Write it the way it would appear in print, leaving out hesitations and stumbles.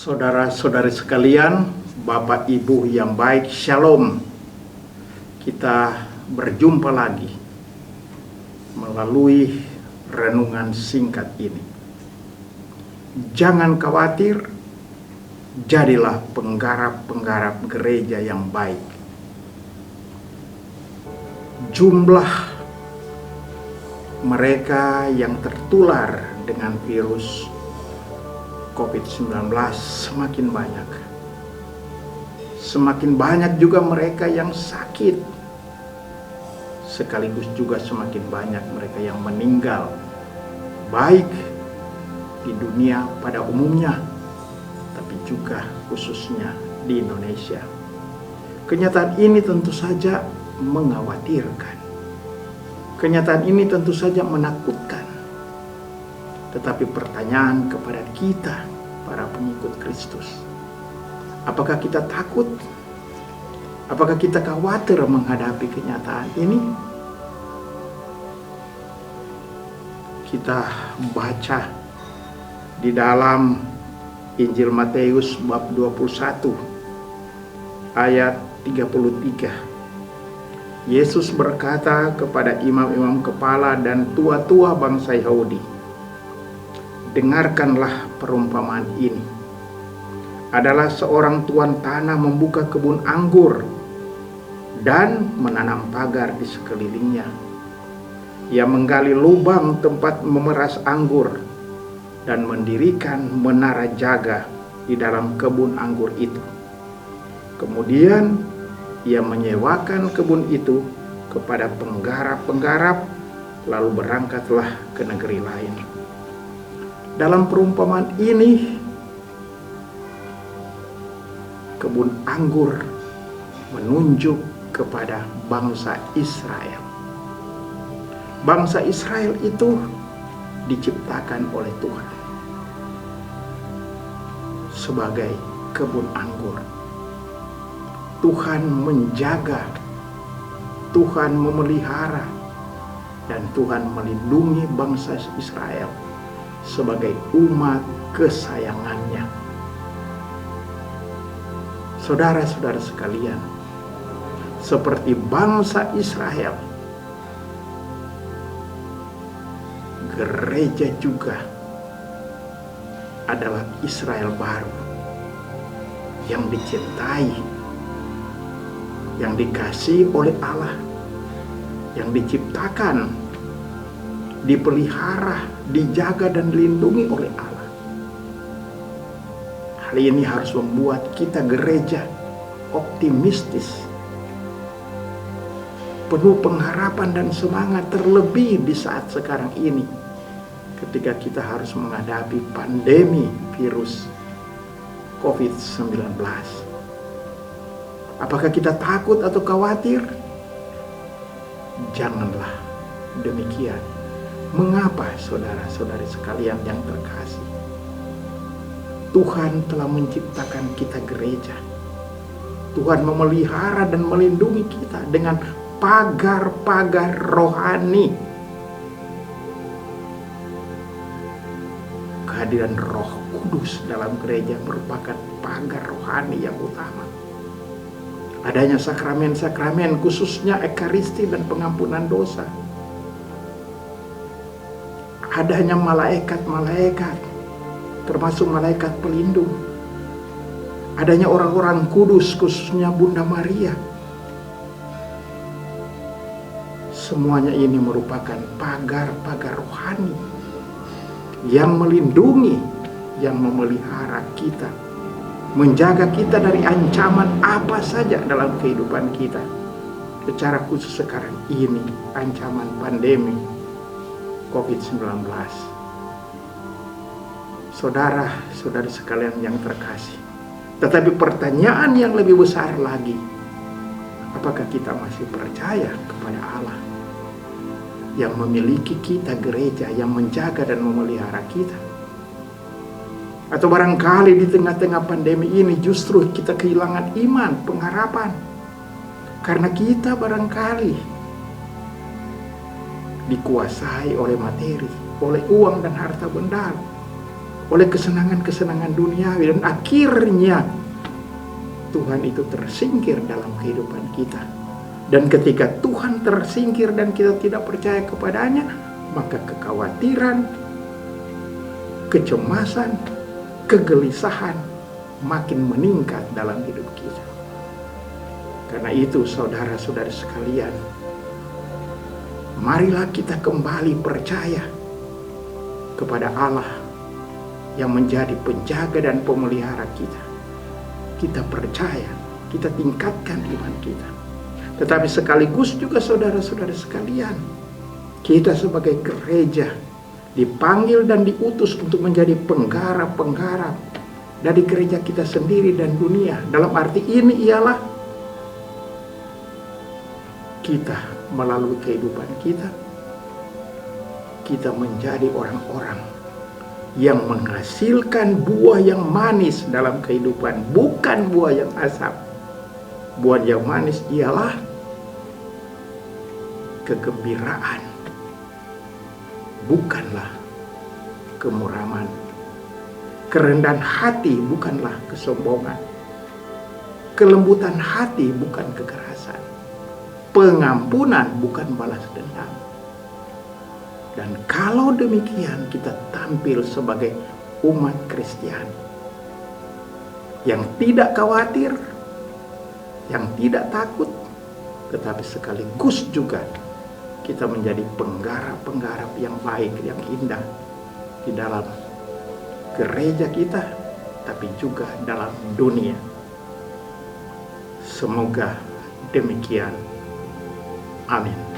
Saudara-saudari sekalian, Bapak Ibu yang baik, Shalom. Kita berjumpa lagi melalui renungan singkat ini. Jangan khawatir, jadilah penggarap-penggarap gereja yang baik. Jumlah mereka yang tertular dengan virus COVID-19 semakin banyak. Semakin banyak juga mereka yang sakit. Sekaligus juga semakin banyak mereka yang meninggal. Baik di dunia pada umumnya, tapi juga khususnya di Indonesia. Kenyataan ini tentu saja mengkhawatirkan. Kenyataan ini tentu saja menakutkan. Tetapi pertanyaan kepada kita, para pengikut Kristus, apakah kita takut? Apakah kita khawatir menghadapi kenyataan ini? Kita baca di dalam Injil Matius bab 21 ayat 33. Yesus berkata kepada imam-imam kepala dan tua-tua bangsa Yahudi, "Dengarkanlah perumpamaan ini. Adalah seorang tuan tanah membuka kebun anggur dan menanam pagar di sekelilingnya. Ia menggali lubang tempat memeras anggur dan mendirikan menara jaga di dalam kebun anggur itu. Kemudian ia menyewakan kebun itu kepada penggarap-penggarap, lalu berangkatlah ke negeri lain." Dalam perumpamaan ini, kebun anggur menunjuk kepada bangsa Israel. Bangsa Israel itu diciptakan oleh Tuhan sebagai kebun anggur. Tuhan menjaga, Tuhan memelihara, dan Tuhan melindungi bangsa Israel sebagai umat kesayangannya. Saudara-saudara sekalian, seperti bangsa Israel, gereja juga adalah Israel baru yang dicintai, yang dikasihi oleh Allah, yang diciptakan, dipelihara, dijaga dan dilindungi oleh Allah. Hal ini harus membuat kita gereja optimistis, penuh pengharapan dan semangat, terlebih di saat sekarang ini ketika kita harus menghadapi pandemi virus COVID-19. Apakah kita takut atau khawatir? Janganlah demikian. Mengapa, saudara-saudari sekalian yang terkasih? Tuhan telah menciptakan kita gereja. Tuhan memelihara dan melindungi kita dengan pagar-pagar rohani. Kehadiran Roh Kudus dalam gereja merupakan pagar rohani yang utama. Adanya sakramen-sakramen, khususnya Ekaristi dan pengampunan dosa. Adanya malaikat-malaikat, termasuk malaikat pelindung. Adanya orang-orang kudus, khususnya Bunda Maria. Semuanya ini merupakan pagar-pagar rohani yang melindungi, yang memelihara kita, menjaga kita dari ancaman apa saja dalam kehidupan kita. Secara khusus sekarang ini, ancaman pandemi COVID-19. Saudara-saudari sekalian yang terkasih, tetapi pertanyaan yang lebih besar lagi, apakah kita masih percaya kepada Allah yang memiliki kita gereja, yang menjaga dan memelihara kita? Atau barangkali di tengah-tengah pandemi ini justru kita kehilangan iman, pengharapan, karena kita barangkali dikuasai oleh materi, oleh uang dan harta benda, oleh kesenangan-kesenangan duniawi, dan akhirnya Tuhan itu tersingkir dalam kehidupan kita. Dan ketika Tuhan tersingkir dan kita tidak percaya kepadanya, maka kekhawatiran, kecemasan, kegelisahan makin meningkat dalam hidup kita. Karena itu saudara-saudara sekalian, marilah kita kembali percaya kepada Allah yang menjadi penjaga dan pemelihara kita. Kita percaya, kita tingkatkan iman kita. Tetapi sekaligus juga saudara-saudara sekalian, kita sebagai gereja dipanggil dan diutus untuk menjadi penggarap-penggarap dari gereja kita sendiri dan dunia. Dalam arti ini ialah kita melalui kehidupan kita menjadi orang-orang yang menghasilkan buah yang manis dalam kehidupan, bukan buah yang asam. Buah yang manis ialah kegembiraan, bukanlah kemuraman. Kerendahan hati bukanlah kesombongan. Kelembutan hati bukan kekerasan. Pengampunan bukan balas dendam. Dan kalau demikian kita tampil sebagai umat Kristiani yang tidak khawatir, yang tidak takut, tetapi sekaligus juga kita menjadi penggarap-penggarap yang baik, yang indah di dalam gereja kita, tapi juga dalam dunia. Semoga demikian. Amin.